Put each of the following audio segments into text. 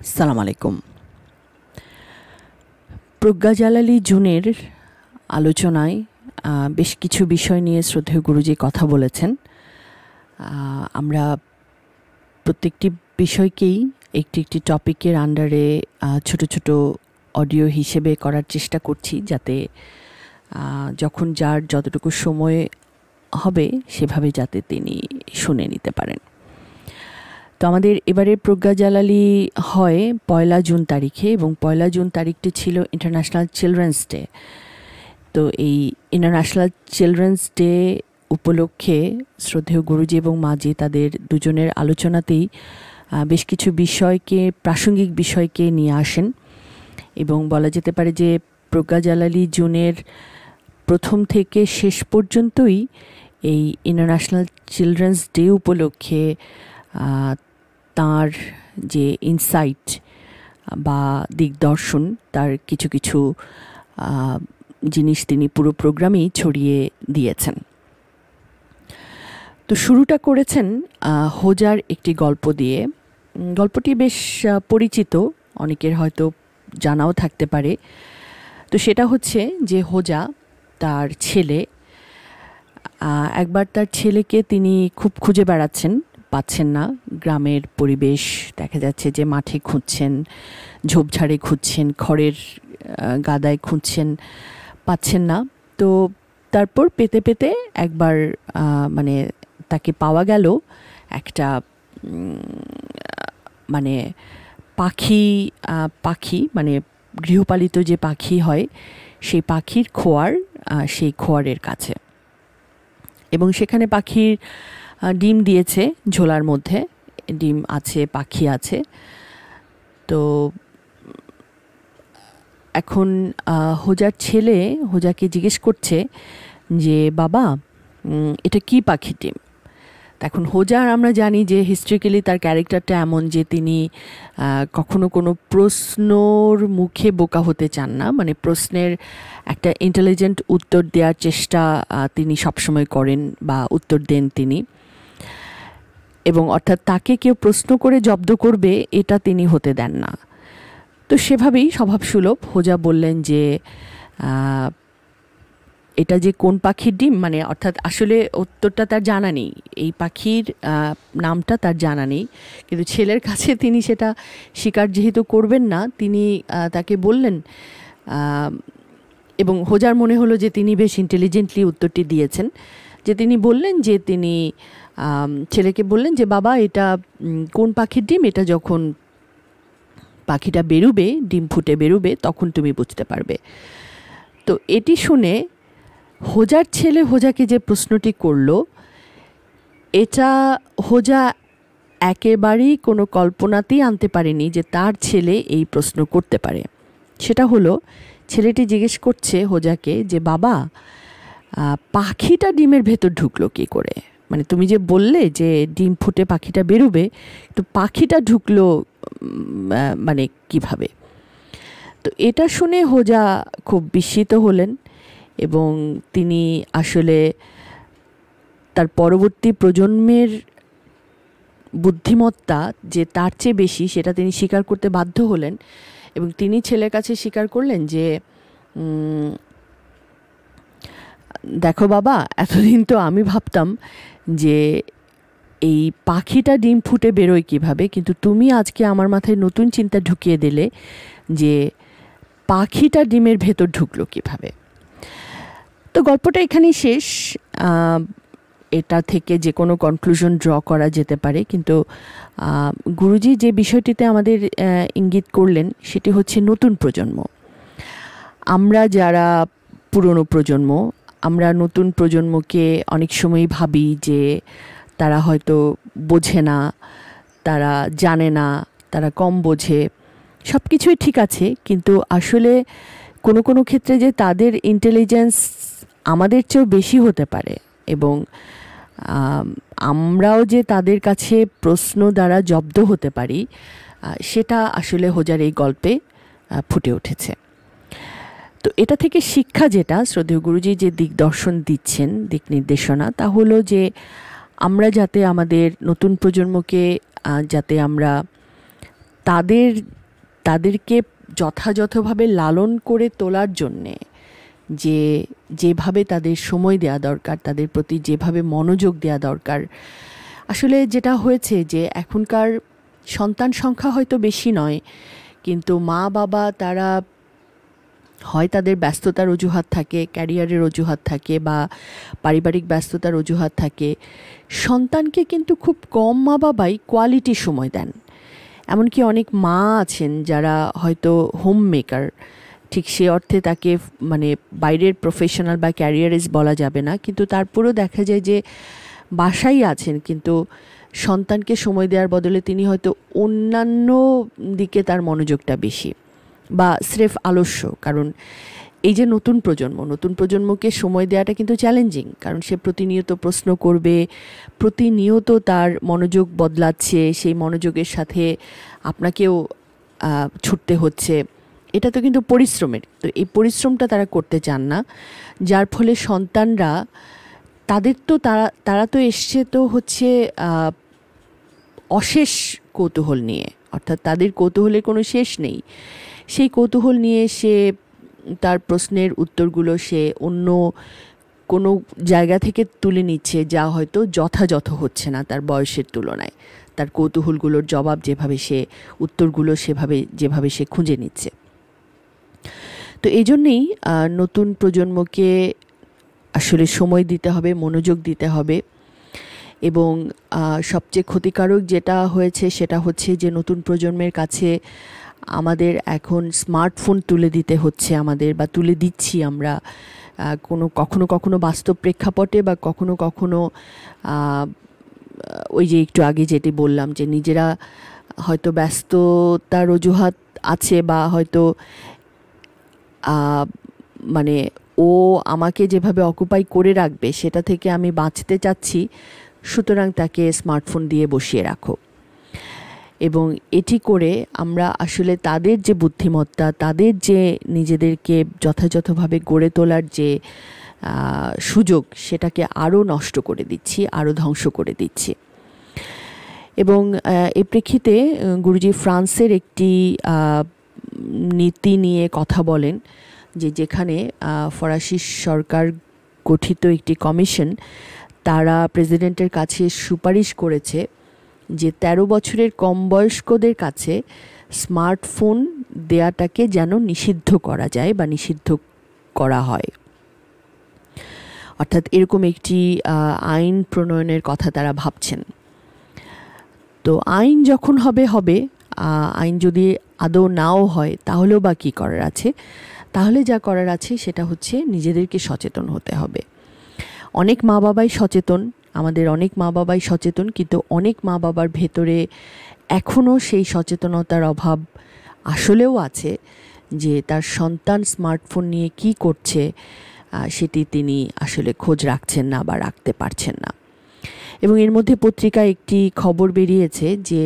আসসালামু আলাইকুম। প্রজ্ঞা জালালী জুনের আলোচনায় বেশ কিছু বিষয় নিয়ে শ্রদ্ধেয় গুরুজি কথা বলেছেন। আমরা প্রত্যেকটি বিষয়কেই একটি একটি টপিকের আন্ডারে ছোট ছোট অডিও হিসেবে করার চেষ্টা করছি, যাতে যখন যার যতটুকু সময় হবে সেভাবে যাতে তিনি শুনে নিতে পারেন। তো আমাদের এবারে প্রজ্ঞা জালালী হয় 1 জুন তারিখে, এবং 1 জুন তারিখটি ছিল ইন্টারন্যাশনাল চিলড্রেন্স ডে। তো এই ইন্টারন্যাশনাল চিলড্রেন্স ডে উপলক্ষে শ্রদ্ধেয় গুরুজি এবং মাজি তাদের দুজনের আলোচনাতেই বেশ কিছু বিষয়কে, প্রাসঙ্গিক বিষয়কে নিয়ে আসেন, এবং বলা যেতে পারে যে প্রজ্ঞা জালালী জুনের প্রথম থেকে শেষ পর্যন্তই এই ইন্টারন্যাশনাল চিলড্রেন্স ডে উপলক্ষে তার যে ইনসাইট বা দিগদর্শন, তার কিছু কিছু জিনিস তিনি পুরো প্রোগ্রামেই ছড়িয়ে দিয়েছেন। তো শুরুটা করেছেন হোজার একটি গল্প দিয়ে। গল্পটি বেশ পরিচিত, অনেকের হয়তো জানাও থাকতে পারে। তো সেটা হচ্ছে যে হোজা তার ছেলে, একবার তার ছেলেকে তিনি খুব খুঁজে বেড়াচ্ছেন, পাচ্ছেন না। গ্রামের পরিবেশ দেখা যাচ্ছে যে মাঠে খুঁজছেন, ঝোপঝাড়ে খুঁজছেন, খড়ের গাদায় খুঁজছেন, পাচ্ছেন না। তো তারপর পেতে পেতে একবার মানে তাকে পাওয়া গেল একটা মানে পাখি মানে গৃহপালিত যে পাখি হয় সেই পাখির খোয়ার, সেই খোয়ারের কাছে। এবং সেখানে পাখির ডিম দিয়েছে, ঝোলার মধ্যে ডিম আছে, পাখি আছে। তো এখন হোজার ছেলে হোজাকে জিজ্ঞেস করছে যে বাবা, এটা কি পাখির ডিম? এখন হোজার, আমরা জানি যে হিস্ট্রিক্যালি তার ক্যারেক্টারটা এমন যে তিনি কখনো কোনো প্রশ্নর মুখে বোকা হতে চান না, মানে প্রশ্নের একটা ইন্টেলিজেন্ট উত্তর দেওয়ার চেষ্টা তিনি সবসময় করেন বা উত্তর দেন তিনি, এবং অর্থাৎ তাকে কেউ প্রশ্ন করে জব্দ করবে এটা তিনি হতে দেন না। তো সেভাবেই স্বভাবসুলভ হোজা বললেন যে এটা যে কোন পাখির ডিম, মানে অর্থাৎ আসলে উত্তরটা তার জানা নেই, এই পাখির নামটা তার জানা নেই, কিন্তু ছেলের কাছে তিনি সেটা স্বীকার যেহেতু করবেন না, তিনি তাকে বললেন, এবং হোজার মনে হলো যে তিনি বেশ ইন্টেলিজেন্টলি উত্তরটি দিয়েছেন, যে তিনি বললেন যে তিনি ছেলেকে বললেন যে বাবা, এটা কোন পাখির ডিম, এটা যখন পাখিটা বেরোবে, ডিম ফুটে বেরোবে, তখন তুমি বুঝতে পারবে। তো এটি শুনে হোজার ছেলে হোজাকে যে প্রশ্নটি করলো, এটা হোজা একেবারেই কোনো কল্পনাতেই আনতে পারেনি যে তার ছেলে এই প্রশ্ন করতে পারে। সেটা হলো, ছেলেটি জিজ্ঞেস করছে হোজাকে যে বাবা, পাখিটা ডিমের ভেতর ঢুকলো কী করে? মানে তুমি যে বললে যে ডিম ফুটে পাখিটা বেরোবে, তো পাখিটা ঢুকলো মানে কিভাবে? তো এটা শুনে হোজা খুব বিস্মিত হলেন, এবং তিনি আসলে তার পরবর্তী প্রজন্মের বুদ্ধিমত্তা যে তার চেয়ে বেশি, সেটা তিনি স্বীকার করতে বাধ্য হলেন, এবং তিনি ছেলের কাছে স্বীকার করলেন যে দেখো বাবা, এতদিন তো আমি ভাবতাম যে এই পাখিটা ডিম ফুটে বেরোয় কীভাবে, কিন্তু তুমি আজকে আমার মাথায় নতুন চিন্তা ঢুকিয়ে দিলে যে পাখিটা ডিমের ভেতর ঢুকলো কীভাবে। তো গল্পটা এখানেই শেষ। এটা থেকে যে কোনো কনক্লুশন ড্র করা যেতে পারে, কিন্তু গুরুজি যে বিষয়টিতে আমাদের ইঙ্গিত করলেন সেটি হচ্ছে নতুন প্রজন্ম। আমরা যারা পুরনো প্রজন্ম, আমরা নতুন প্রজন্মকে অনেক সময় ভাবি যে তারা হয়তো বোঝে না, তারা জানে না, তারা কম বোঝে, সব কিছুই ঠিক আছে, কিন্তু আসলে কোনো কোনো ক্ষেত্রে যে তাদের ইন্টেলিজেন্স আমাদের চেয়েও বেশি হতে পারে, এবং আমরাও যে তাদের কাছে প্রশ্ন দ্বারা জব্দ হতে পারি, সেটা আসলে হোজার এই গল্পে ফুটে উঠেছে। তো এটা থেকে শিক্ষা যেটা শ্রদ্ধেয় গুরুজি যে দিকদর্শন দিচ্ছেন, দিক নির্দেশনা, তা হলো যে আমরা যাতে আমাদের নতুন প্রজন্মকে যাতে আমরা তাদেরকে যথাযথভাবে লালন করে তোলার জন্যে যেভাবে তাদের সময় দেওয়া দরকার, তাদের প্রতি যেভাবে মনোযোগ দেওয়া দরকার, আসলে যেটা হয়েছে যে এখনকার সন্তান সংখ্যা হয়তো বেশি নয়, কিন্তু মা বাবা তারা হয় তাদের ব্যস্ততার অজুহাত থাকে, ক্যারিয়ারের অজুহাত থাকে, বা পারিবারিক ব্যস্ততার অজুহাত থাকে, সন্তানকে কিন্তু খুব কম মা বাবাই কোয়ালিটি সময় দেন। এমনকি অনেক মা আছেন যারা হয়তো হোম মেকার, ঠিক সে অর্থে তাকে মানে বাইরের প্রফেশনাল বা ক্যারিয়ারিস্ট বলা যাবে না, কিন্তু তারপরেও দেখা যায় যে বাসায় আছেন, কিন্তু সন্তানকে সময় দেওয়ার বদলে তিনি হয়তো অন্যান্য দিকে তার মনোযোগটা বেশি, বা স্রেফ আলস্য। কারণ এই যে নতুন প্রজন্মকে সময় দেওয়াটা কিন্তু চ্যালেঞ্জিং, কারণ সে প্রতিনিয়ত প্রশ্ন করবে, প্রতিনিয়ত তার মনোযোগ বদলাচ্ছে, সেই মনোযোগের সাথে আপনাকেও ছুটতে হচ্ছে। এটা তো কিন্তু পরিশ্রমের, তো এই পরিশ্রমটা তারা করতে চান না, যার ফলে সন্তানরা তারা তো এসছে তো হচ্ছে অশেষ কৌতূহল নিয়ে, অর্থাৎ তাদের কৌতূহলের কোনো শেষ নেই। সেই কৌতূহল নিয়ে সে তার প্রশ্নের উত্তরগুলো সে অন্য কোনো জায়গা থেকে তুলে নিচ্ছে, যা হয়তো যথাযথ হচ্ছে না তার বয়সের তুলনায়। তার কৌতূহলগুলোর জবাব উত্তরগুলো যেভাবে সে খুঁজে নিচ্ছে। তো এই জন্যেই নতুন প্রজন্মকে আসলে সময় দিতে হবে, মনোযোগ দিতে হবে। এবং সবচেয়ে ক্ষতিকারক যেটা হয়েছে সেটা হচ্ছে যে নতুন প্রজন্মের কাছে আমাদের এখন স্মার্টফোন তুলে দিতে হচ্ছে আমাদের, বা তুলে দিচ্ছি আমরা কখনো বাস্তব প্রেক্ষাপটে, বা কখনো ওই যে একটু আগে যেটি বললাম যে নিজেরা হয়তো ব্যস্ততার অজুহাত আছে, বা হয়তো মানে ও আমাকে যেভাবে অকুপাই করে রাখবে সেটা থেকে আমি বাঁচতে চাচ্ছি, সুতরাং তাকে স্মার্টফোন দিয়ে বসিয়ে রাখো। এবং এটি করে আমরা আসলে তাদের যে বুদ্ধিমত্তা, তাদের যে নিজেদেরকে যথাযথভাবে গড়ে তোলার যে সুযোগ, সেটাকে আরও নষ্ট করে দিচ্ছি, আরও ধ্বংস করে দিচ্ছি। এবং এ প্রেক্ষিতে গুরুজি ফ্রান্সের একটি নীতি নিয়ে কথা বলেন, যেখানে ফরাসি সরকার গঠিত একটি কমিশন তারা প্রেসিডেন্টের কাছে সুপারিশ করেছে যে 13 বছরের কম বয়স্কদের কাছে স্মার্টফোন দেয়াটাকে যেন নিষিদ্ধ করা যায় বা নিষিদ্ধ করা হয়। অর্থাৎ এরকম একটি আইন প্রণয়নের কথা তারা ভাবছেন। তো আইন যখন হবে, আইন যদি আদৌ নাও হয় তাহলেও বা কী করার আছে? তাহলে যা করার আছে সেটা হচ্ছে নিজেদেরকে সচেতন হতে হবে। অনেক মা বাবাই সচেতন, আমাদের অনেক মা বাবাই সচেতন, কিন্তু অনেক মা বাবার ভেতরে এখনও সেই সচেতনতার অভাব আসলেও আছে, যে তার সন্তান স্মার্টফোন নিয়ে কী করছে সেটি তিনি আসলে খোঁজ রাখছেন না বা রাখতে পারছেন না। এবং এর মধ্যে পত্রিকায় একটি খবর বেরিয়েছে যে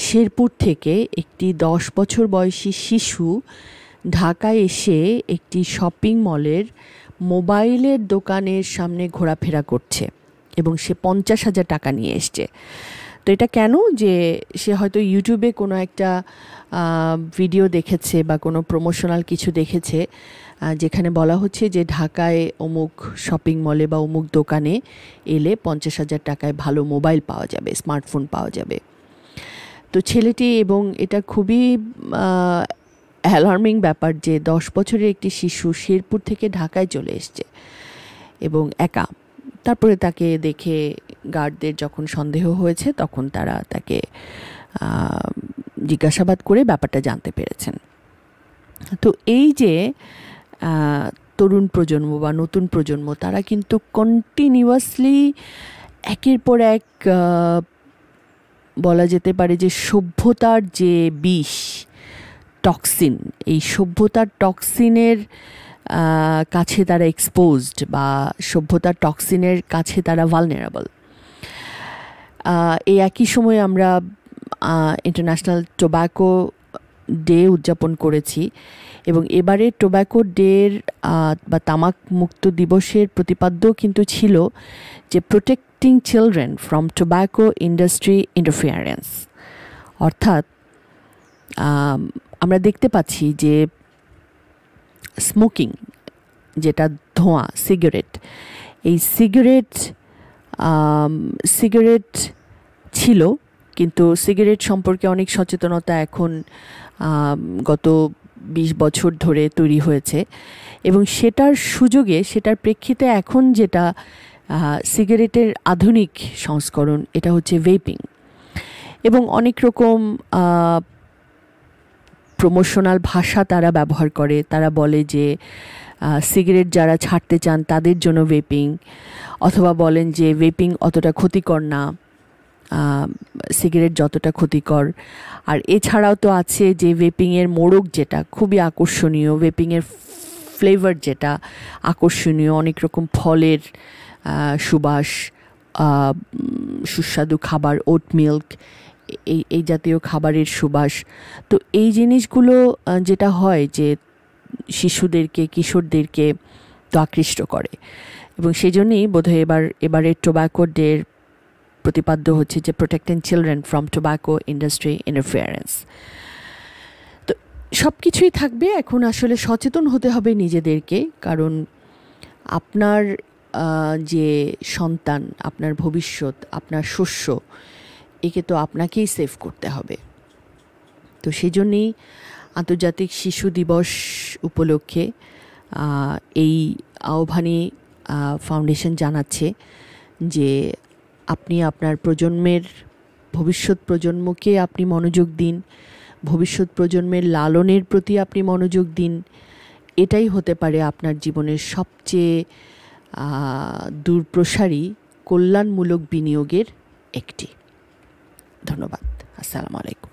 শেরপুর থেকে একটি 10 বছর বয়সী শিশু ঢাকায় এসে একটি শপিং মলের মোবাইলের দোকানের সামনে ঘোরাফেরা করছে, এবং সে 50,000 টাকা নিয়ে এসছে। তো এটা কেন? যে সে হয়তো ইউটিউবে কোনো একটা ভিডিও দেখেছে বা কোনো প্রমোশনাল কিছু দেখেছে, যেখানে বলা হচ্ছে যে ঢাকায় অমুক শপিং মলে বা অমুক দোকানে এলে 50,000 টাকায় ভালো মোবাইল পাওয়া যাবে, স্মার্টফোন পাওয়া যাবে। তো ছেলেটি, এবং এটা খুবই অ্যালার্মিং ব্যাপার যে 10 বছরের একটি শিশু শেরপুর থেকে ঢাকায় চলে এসছে এবং একা। তারপরে তাকে দেখে গার্ডদের যখন সন্দেহ হয়েছে, তখন তারা তাকে জিজ্ঞাসাবাদ করে ব্যাপারটা জানতে পেরেছেন। তো এই যে তরুণ প্রজন্ম বা নতুন প্রজন্ম, তারা কিন্তু কন্টিনিউয়াসলি একের পর এক বলা যেতে পারে যে সভ্যতার যে বিষ, টক্সিন, এই সভ্যতার টক্সিনের কাছে তারা এক্সপোজড, বা সভ্যতার টক্সিনের কাছে তারা ভালনারেবল। এই একই সময়ে আমরা ইন্টারন্যাশনাল টোব্যাকো ডে উদযাপন করেছি, এবং এবারে টোব্যাকো ডের বা তামাক মুক্ত দিবসের প্রতিপাদ্য কিন্তু ছিল যে protecting children from tobacco industry interference. অর্থাৎ আমরা দেখতে পাচ্ছি যে স্মোকিং, যেটা ধোঁয়া, এই সিগারেট ছিল, কিন্তু সিগারেট সম্পর্কে অনেক সচেতনতা এখন গত 20 বছর ধরে তৈরি হয়েছে, এবং সেটার সুযোগে, সেটার প্রেক্ষিতে এখন যেটা সিগারেটের আধুনিক সংস্করণ, এটা হচ্ছে ভেপিং। এবং অনেক রকম প্রমোশনাল ভাষা তারা ব্যবহার করে। তারা বলে যে সিগারেট যারা ছাড়তে চান তাদের জন্য ভেপিং, অথবা বলেন যে ভেপিং অতটা ক্ষতিকর না সিগারেট যতটা ক্ষতিকর। আর এছাড়াও তো আছে যে ভেপিংয়ের মোড়ক, যেটা খুবই আকর্ষণীয়, ভেপিংয়ের ফ্লেভার যেটা আকর্ষণীয়, অনেক রকম ফলের সুবাস, সুস্বাদু খাবার, ওট মিল্ক, এই জাতীয় খাবারের সুবাস। তো এই জিনিসগুলো যেটা হয় যে শিশুদেরকে, কিশোরদেরকে তো আকৃষ্ট করে, এবং সেই জন্যই বোধহয় এবারের টোব্যাকো ডের প্রতিপাদ্য হচ্ছে যে protecting children from tobacco industry interference. তো সব কিছুই থাকবে। এখন আসলে সচেতন হতে হবে নিজেদেরকে, কারণ আপনার যে সন্তান, আপনার ভবিষ্যৎ, আপনার শস্য, একে তো আপনাকেই সেভ করতে হবে। তো সেই জন্যেই আন্তর্জাতিক শিশু দিবস উপলক্ষে এই আহ্বানে ফাউন্ডেশন জানাচ্ছে যে আপনি আপনার ভবিষ্যৎ প্রজন্মকে আপনি মনোযোগ দিন, ভবিষ্যৎ প্রজন্মের লালনের প্রতি আপনি মনোযোগ দিন। এটাই হতে পারে আপনার জীবনের সবচেয়ে দূরপ্রসারী কল্যাণমূলক বিনিয়োগের একটি। ধন্যবাদ। আসসালামু আলাইকুম।